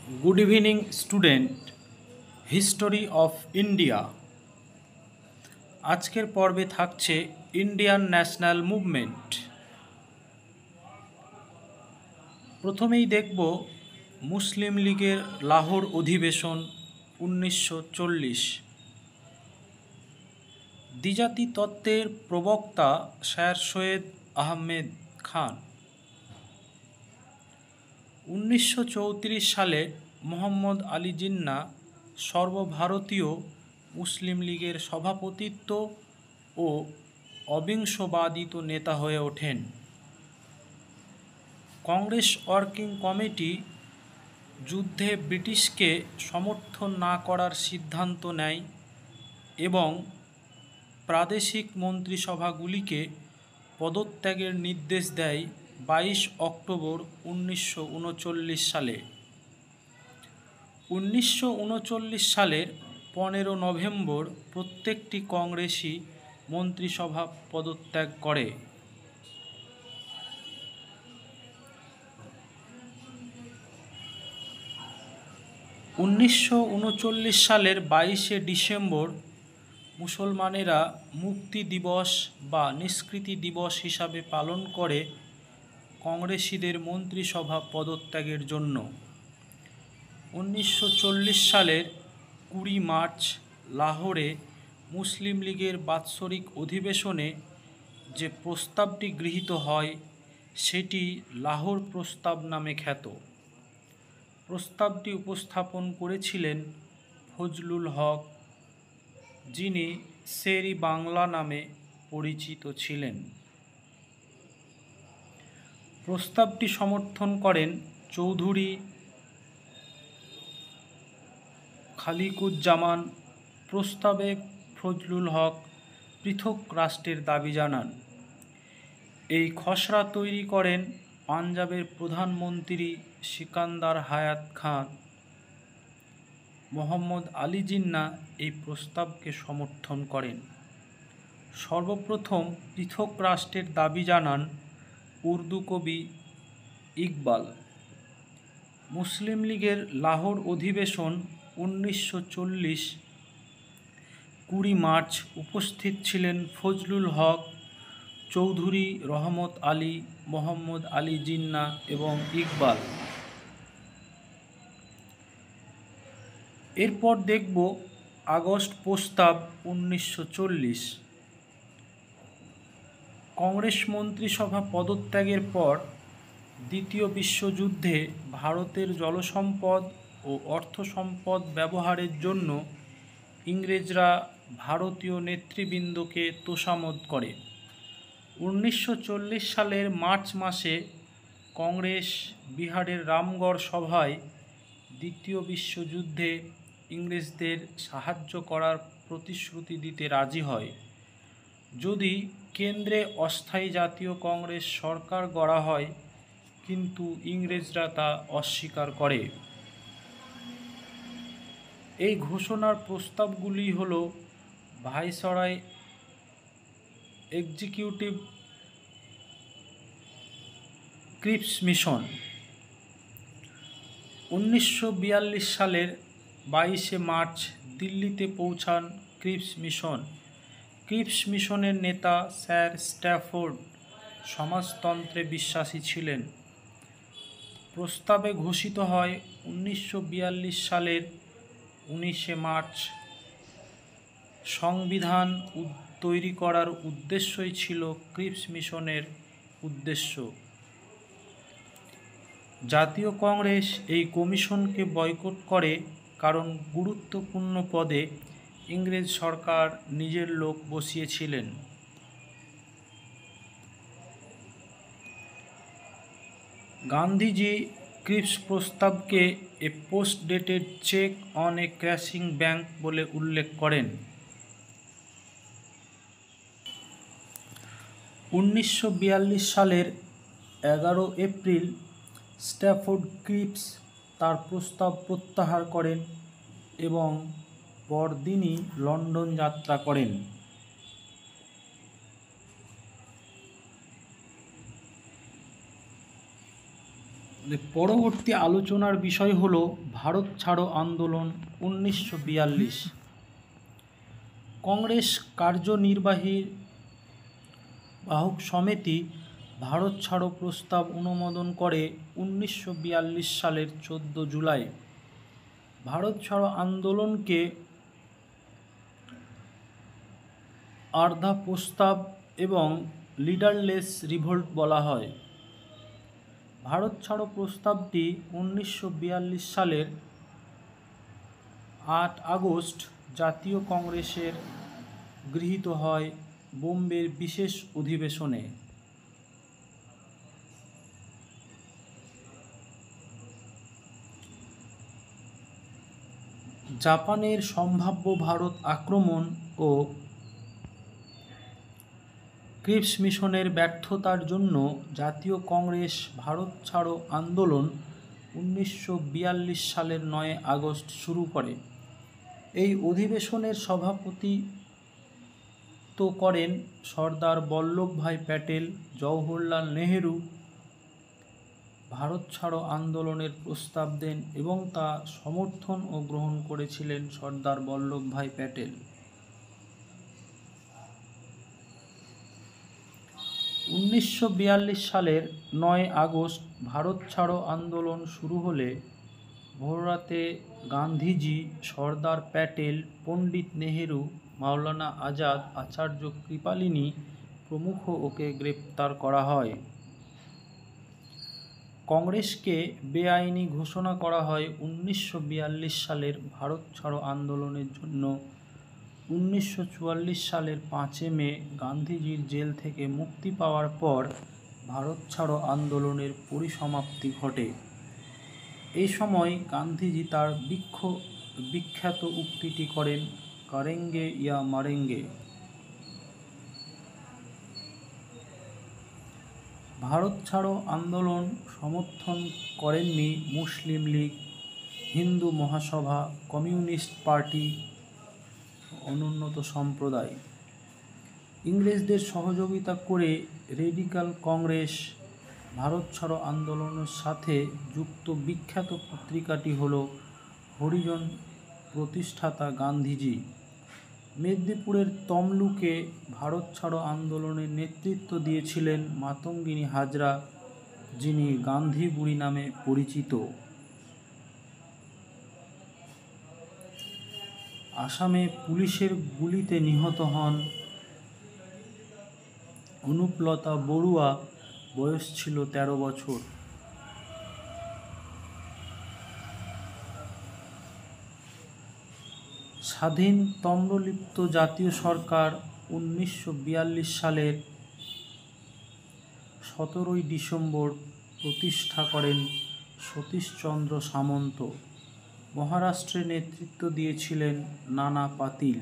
Good evening, student. History of India. আজকের পর্বে থাকছে ইন্ডিয়ান ন্যাশনাল মুভমেন্ট। প্রথমেই দেখব মুসলিম লীগের লাহোর অধিবেশন 1940। দ্বিজাতি তত্ত্বের প্রবক্তা স্যার সৈয়দ আহমেদ খান। 1934 সালে মোহাম্মদ আলী জিন্নাহ সর্বভারতীয় মুসলিম লীগের সভাপতিত্ব ও অবিংশবাদিত নেতা হয়ে ওঠেন। কংগ্রেস ওয়ার্কিং কমিটি যুদ্ধে ব্রিটিশকে সমর্থন না করার সিদ্ধান্ত নেয় এবং প্রাদেশিক মন্ত্রিসভাগুলিকে পদত্যাগের নির্দেশ দেয় 22 অক্টোবর 1939 সালে। 1939 সালের 15 নভেম্বর প্রত্যেকটি কংগ্রেসই মন্ত্রিসভা পদত্যাগ করে। সালের 22 ডিসেম্বর মুসলমানেরা মুক্তি দিবস বা নিষ্কৃতি দিবস হিসাবে পালন করে কংগ্রেসীদের মন্ত্রিসভা পদত্যাগের জন্য। 1940 সালের 20 মার্চ লাহোরে মুসলিম লীগের বাৎসরিক অধিবেশনে যে প্রস্তাবটি গৃহীত হয় সেটি লাহোর প্রস্তাব নামে খ্যাত। প্রস্তাবটি উপস্থাপন করেছিলেন ফজলুল হক, যিনি শের-ই বাংলা নামে পরিচিত ছিলেন। প্রস্তাবটি সমর্থন করেন চৌধুরী খালিকুজ্জামান। প্রস্তাবে ফজলুল হক পৃথক রাষ্ট্রের দাবি জানান। এই খসড়া তৈরি করেন পাঞ্জাবের প্রধানমন্ত্রী সিকান্দার হায়াত খান। মোহাম্মদ আলী জিন্নাহ এই প্রস্তাবকে সমর্থন করেন। সর্বপ্রথম পৃথক রাষ্ট্রের দাবি জানান উর্দু কবি ইকবাল। মুসলিম লীগের লাহোর অধিবেশন 1940 20 মার্চ উপস্থিত ছিলেন ফজলুল হক, চৌধুরী রহমত আলী, মোহাম্মদ আলী জিন্নাহ এবং ইকবাল। এরপর দেখব আগস্ট প্রস্তাব 1940। কংগ্রেস মন্ত্রিসভা পদত্যাগের পর দ্বিতীয় বিশ্বযুদ্ধে ভারতের জলসম্পদ ও অর্থ সম্পদ ব্যবহারের জন্য ইংরেজরা ভারতীয় নেতৃবৃন্দকে তোষামোদ করে। 1940 সালের মার্চ মাসে কংগ্রেস বিহারের রামগড় সভায় দ্বিতীয় বিশ্বযুদ্ধে ইংরেজদের সাহায্য করার প্রতিশ্রুতি দিতে রাজি হয় যদি কেন্দ্রে অস্থায়ী জাতীয় কংগ্রেস সরকার গড়া হয়, কিন্তু ইংরেজরা তা অস্বীকার করে। এই ঘোষণার প্রস্তাবগুলি হল ভাইসরয় এক্সিকিউটিভ ক্রিপস মিশন। 1942 সালের 22 মার্চ দিল্লিতে পৌঁছান ক্রিপস মিশন। ক্রিপস মিশনের নেতা স্যার স্ট্যাফোর্ড সমাজতন্ত্রে বিশ্বাসী ছিলেন। প্রস্তাবে ঘোষিত হয় 1942 সালের 19 মার্চ সংবিধান তৈরি করার উদ্দেশ্যই ছিল ক্রিপস মিশনের উদ্দেশ্য। জাতীয় কংগ্রেস এই কমিশনকে বয়কট করে, কারণ গুরুত্বপূর্ণ পদে ইংরেজ সরকার নিজের লোক বসিয়েছিলেন। গান্ধীজি ক্রিপস প্রস্তাবকে a post dated cheque on a crashing bank বলে উল্লেখ করেন। 1942 সালের 11 এপ্রিল স্ট্যাফোর্ড ক্রিপস তার প্রস্তাব প্রত্যাহার করেন এবং পরদিনই লন্ডন যাত্রা করেন। পরবর্তী আলোচনার বিষয় হলো ভারত ছাড়ো আন্দোলন 1942। কংগ্রেস কার্যনির্বাহী বাহক সমিতি ভারত ছাড়ো প্রস্তাব অনুমোদন করে 1942 সালের 14 জুলাই। ভারত ছাড়ো আন্দোলনকে আর্ধা প্রস্তাব এবং লিডারলেস রিভোল্ট বলা হয়। ভারত ছাড়ো প্রস্তাবটি 1942 সালের 8 আগস্ট জাতীয় কংগ্রেসের গৃহীত হয় বোম্বের বিশেষ অধিবেশনে। জাপানের সম্ভাব্য ভারত আক্রমণ ও ক্রিপস মিশনের ব্যর্থতার জন্য জাতীয় কংগ্রেস ভারত ছাড়ো আন্দোলন 1942 সালের 9 আগস্ট শুরু করে। এই অধিবেশনের সভাপতিত্ব করেন সর্দার বল্লভভাই প্যাটেল। জওহরলাল নেহেরু ভারত ছাড়ো আন্দোলনের প্রস্তাব দেন এবং তা সমর্থন ও গ্রহণ করেছিলেন সর্দার বল্লভভাই প্যাটেল। 1942 সালের 9 আগস্ট ভারত ছাড়ো আন্দোলন শুরু হলে ভোররাতে গান্ধীজি, সর্দার প্যাটেল, পণ্ডিত নেহেরু, মাওলানা আজাদ, আচার্য কৃপালিনী প্রমুখ ওকে গ্রেপ্তার করা হয়। কংগ্রেসকে বেআইনি ঘোষণা করা হয় 1942 সালের ভারত ছাড়ো আন্দোলনের জন্য। 1944 সালের 5 মে গান্ধীজির জেল থেকে মুক্তি পাওয়ার পর ভারত ছাড়ো আন্দোলনের পরিসমাপ্তি ঘটে। এই সময় গান্ধীজি তার বিখ্যাত উক্তিটি করেন, করেঙ্গে ইয়া মারেঙ্গে। ভারত ছাড়ো আন্দোলন সমর্থন করেননি মুসলিম লীগ, হিন্দু মহাসভা, কমিউনিস্ট পার্টি, অনুন্নত সম্প্রদায়। ইংরেজদের সহযোগিতা করে রেডিকাল কংগ্রেস। ভারত ছাড়ো আন্দোলনের সাথে যুক্ত বিখ্যাত পত্রিকাটি হল হরিজন। প্রতিষ্ঠাতা গান্ধীজি। মেদিনীপুরের তমলুকে ভারত ছাড়ো আন্দোলনের নেতৃত্ব দিয়েছিলেন মাতঙ্গিনী হাজরা, যিনি গান্ধী বুড়ি নামে পরিচিত। আসামে পুলিশের গুলিতে নিহত হন অনুপলতা বড়ুয়া, বয়স ছিল 13 বছর। স্বাধীন তাম্রলিপ্ত জাতীয় সরকার 1942 সালের 17 ডিসেম্বর প্রতিষ্ঠা করেন সতীশচন্দ্র সামন্ত। মহারাষ্ট্রে নেতৃত্ব দিয়েছিলেন নানা পাতিল।